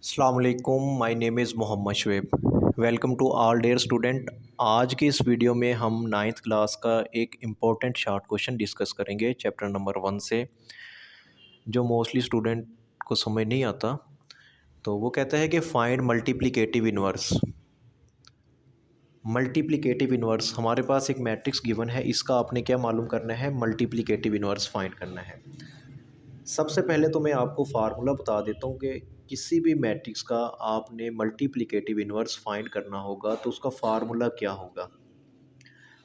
अस्सलाम वालेकुम, my name is Mohammad Shoaib. Welcome to all dear student. आज की इस वीडियो में हम नाइन्थ क्लास का एक इम्पोर्टेंट शॉर्ट क्वेश्चन डिस्कस करेंगे चैप्टर नंबर 1 से, जो मोस्टली स्टूडेंट को समझ नहीं आता। तो वो कहता है कि find multiplicative inverse. Multiplicative inverse, हमारे पास एक मैट्रिक्स गिवन है, इसका आपने क्या मालूम करना है, मल्टीप्लिकेटिव इन्वर्स फाइंड करना है। सबसे पहले तो मैं आपको फार्मूला बता देता हूँ कि किसी भी मैट्रिक्स का आपने मल्टीप्लिकेटिव इन्वर्स फाइंड करना होगा तो उसका फार्मूला क्या होगा।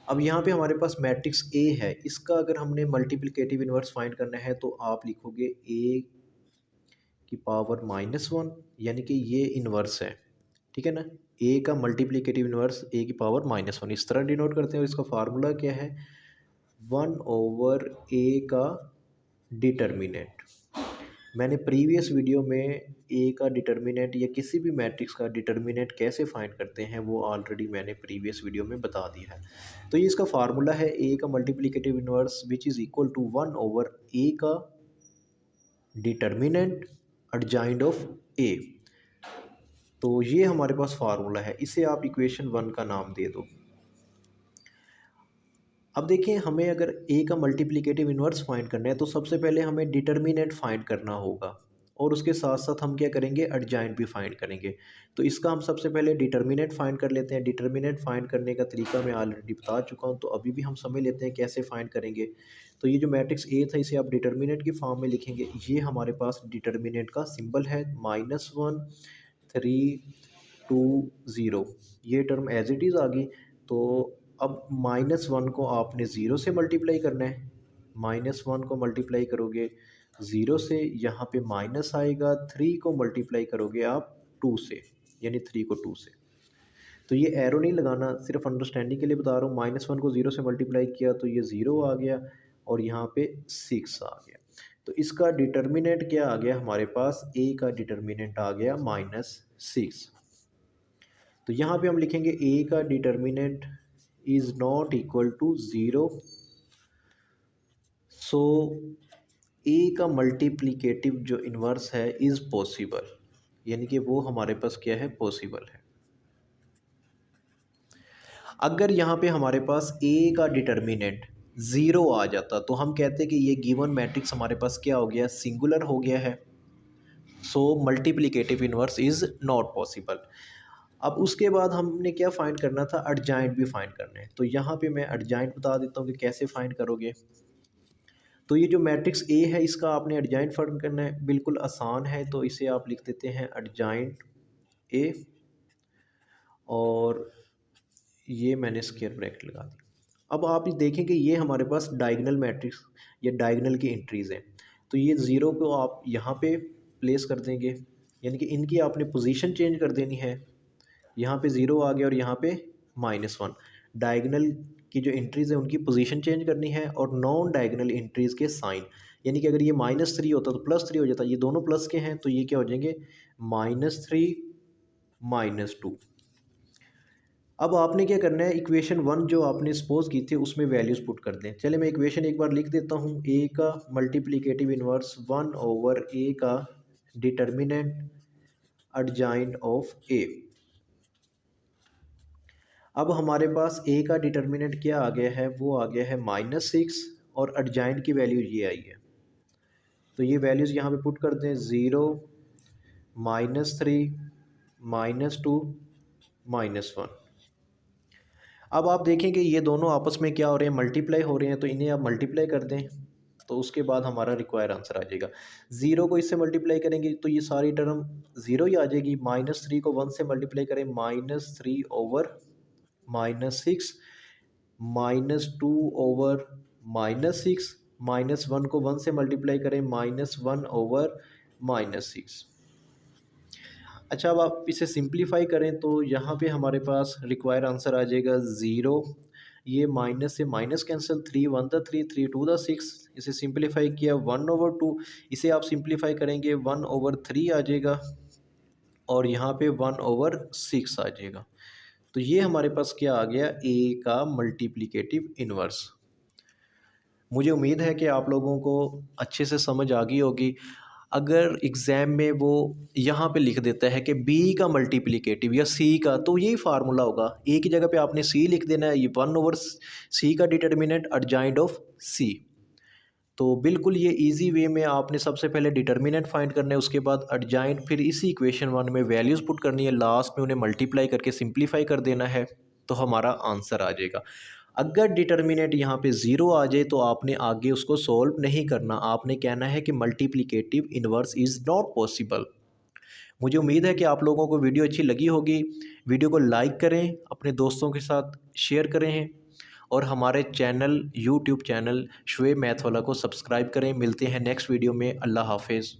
अब यहाँ पे हमारे पास मैट्रिक्स ए है, इसका अगर हमने मल्टीप्लिकेटिव इन्वर्स फाइंड करना है तो आप लिखोगे ए की पावर -1, यानी कि ये इन्वर्स है, ठीक है ना। ए का मल्टीप्लिकेटिव इन्वर्स ए की पावर -1 इस तरह डिनोट करते हैं। और इसका फार्मूला क्या है, 1/a का डिटर्मिनेंट। मैंने प्रीवियस वीडियो में ए का डिटर्मिनेंट या किसी भी मैट्रिक्स का डिटर्मिनेंट कैसे फाइंड करते हैं वो ऑलरेडी मैंने प्रीवियस वीडियो में बता दिया है। तो ये इसका फार्मूला है, ए का multiplicative inverse which is equal to 1/a का डिटर्मिनेंट एडजॉइंट ऑफ ए। तो ये हमारे पास फार्मूला है, इसे आप इक्वेशन 1 का नाम दे दो। अब देखिए, हमें अगर ए का मल्टीप्लिकेटिव इन्वर्स फाइंड करना है तो सबसे पहले हमें डिटर्मिनेंट फाइंड करना होगा और उसके साथ साथ हम क्या करेंगे, एडजॉइंट भी फाइंड करेंगे। तो इसका हम सबसे पहले डिटर्मिनेंट फाइंड कर लेते हैं। डिटर्मिनेंट फाइंड करने का तरीका मैं ऑलरेडी बता चुका हूँ, तो अभी भी हम समझ लेते हैं कैसे फाइंड करेंगे। तो ये जो मैट्रिक्स ए था, इसे आप डिटर्मिनेंट की फॉर्म में लिखेंगे। ये हमारे पास डिटर्मिनेंट का सिंबल है, -1 3 2 0। ये टर्म एज इट इज़ आ गई। तो अब -1 को आपने ज़ीरो से मल्टीप्लाई करना है। -1 को मल्टीप्लाई करोगे ज़ीरो से, यहाँ पे माइनस आएगा। 3 को मल्टीप्लाई करोगे आप 2 से, यानी 3 को 2 से। तो ये एरो नहीं लगाना, सिर्फ अंडरस्टैंडिंग के लिए बता रहा हूँ। -1 को ज़ीरो से मल्टीप्लाई किया तो ये ज़ीरो आ गया और यहाँ पे 6 आ गया। तो इसका डिटर्मिनेंट क्या आ गया हमारे पास, ए का डिटर्मिनेंट आ गया -6। तो यहाँ पे हम लिखेंगे ए का determinant is not equal to zero. So A का मल्टीप्लिकेटिव जो इन्वर्स है इज़ पॉसिबल, यानी कि वो हमारे पास क्या है, पॉसिबल है। अगर यहाँ पे हमारे पास ए का डिटर्मिनेंट ज़ीरो आ जाता तो हम कहते कि ये गिवन मैट्रिक्स हमारे पास क्या हो गया, सिंगुलर हो गया है। So multiplicative inverse is not possible. अब उसके बाद हमने क्या फाइंड करना था, एडजॉइंट भी फाइंड करना है। तो यहाँ पे मैं एडजॉइंट बता देता हूँ कि कैसे फाइंड करोगे। तो ये जो मैट्रिक्स ए है, इसका आपने एडजॉइंट फाइंड करना है, बिल्कुल आसान है। तो इसे आप लिख देते हैं एडजॉइंट ए, और ये मैंने स्क्वायर ब्रैकेट लगा दी। अब आप देखें कि ये हमारे पास डायगोनल मैट्रिक्स या डायगोनल की एंट्रीज़ हैं। तो ये ज़ीरो को आप यहाँ पे प्लेस कर देंगे, यानी कि इनकी आपने पोजीशन चेंज कर देनी है। यहाँ पे ज़ीरो आ गया और यहाँ पे -1। डायगोनल की जो एंट्रीज़ है उनकी पोजीशन चेंज करनी है, और नॉन डायगोनल एंट्रीज़ के साइन, यानी कि अगर ये -3 होता तो +3 हो जाता। ये दोनों प्लस के हैं तो ये क्या हो जाएंगे, -3 -2। अब आपने क्या करना है, इक्वेशन 1 जो आपने सपोज की थी उसमें वैल्यूज़ पुट कर दें। चले मैं इक्वेशन एक बार लिख देता हूँ। ए का मल्टीप्लिकेटिव इन्वर्स 1/a का डिटर्मिनेंट एडजॉइंट ऑफ ए। अब हमारे पास ए का डिटर्मिनेंट क्या आ गया है, वो आ गया है -6, और एडजॉइंट की वैल्यू ये आई है। तो ये वैल्यूज़ यहाँ पे पुट कर दें, 0 -3 -2 -1। अब आप देखें कि ये दोनों आपस में क्या हो रहे हैं, मल्टीप्लाई हो रहे हैं। तो इन्हें आप मल्टीप्लाई कर दें, तो उसके बाद हमारा रिक्वायर आंसर आ जाएगा। ज़ीरो को इससे मल्टीप्लाई करेंगे तो ये सारी टर्म ज़ीरो ही आ जाएगी। -3 को 1 से मल्टीप्लाई करें, -3/-6, -2/-6, -1 को 1 से मल्टीप्लाई करें, -1/-6। अच्छा, अब आप इसे सिंप्लीफाई करें तो यहाँ पे हमारे पास रिक्वायर आंसर आ जाएगा 0। ये माइनस से माइनस कैंसिल, 3 1 द 3 3 2 द 6। इसे सिंप्लीफाई किया 1/2। इसे आप सिंप्लीफाई करेंगे 1/3 आ जाएगा, और यहाँ पे 1/6 आ जाएगा। तो ये हमारे पास क्या आ गया, ए का मल्टीप्लिकेटिव इन्वर्स। मुझे उम्मीद है कि आप लोगों को अच्छे से समझ आ गई होगी। अगर एग्ज़ाम में वो यहाँ पे लिख देता है कि बी का मल्टीप्लिकेटिव या सी का, तो यही फार्मूला होगा। एक ही जगह पे आपने सी लिख देना है, ये 1/सी का डिटर्मिनेंट एडजॉइंट ऑफ सी। तो बिल्कुल ये इजी वे में आपने सबसे पहले डिटर्मिनेंट फाइंड करना है, उसके बाद एडजॉइंट, फिर इसी इक्वेशन वन में वैल्यूज़ पुट करनी है, लास्ट में उन्हें मल्टीप्लाई करके सिंप्लीफाई कर देना है, तो हमारा आंसर आ जाएगा। अगर डिटर्मिनेंट यहाँ पे ज़ीरो आ जाए तो आपने आगे उसको सॉल्व नहीं करना, आपने कहना है कि multiplicative inverse is not possible. मुझे उम्मीद है कि आप लोगों को वीडियो अच्छी लगी होगी। वीडियो को लाइक करें, अपने दोस्तों के साथ शेयर करें और हमारे channel YouTube channel Shoaib math वाला को सब्सक्राइब करें। मिलते हैं नेक्स्ट वीडियो में। अल्लाह हाफ़िज़।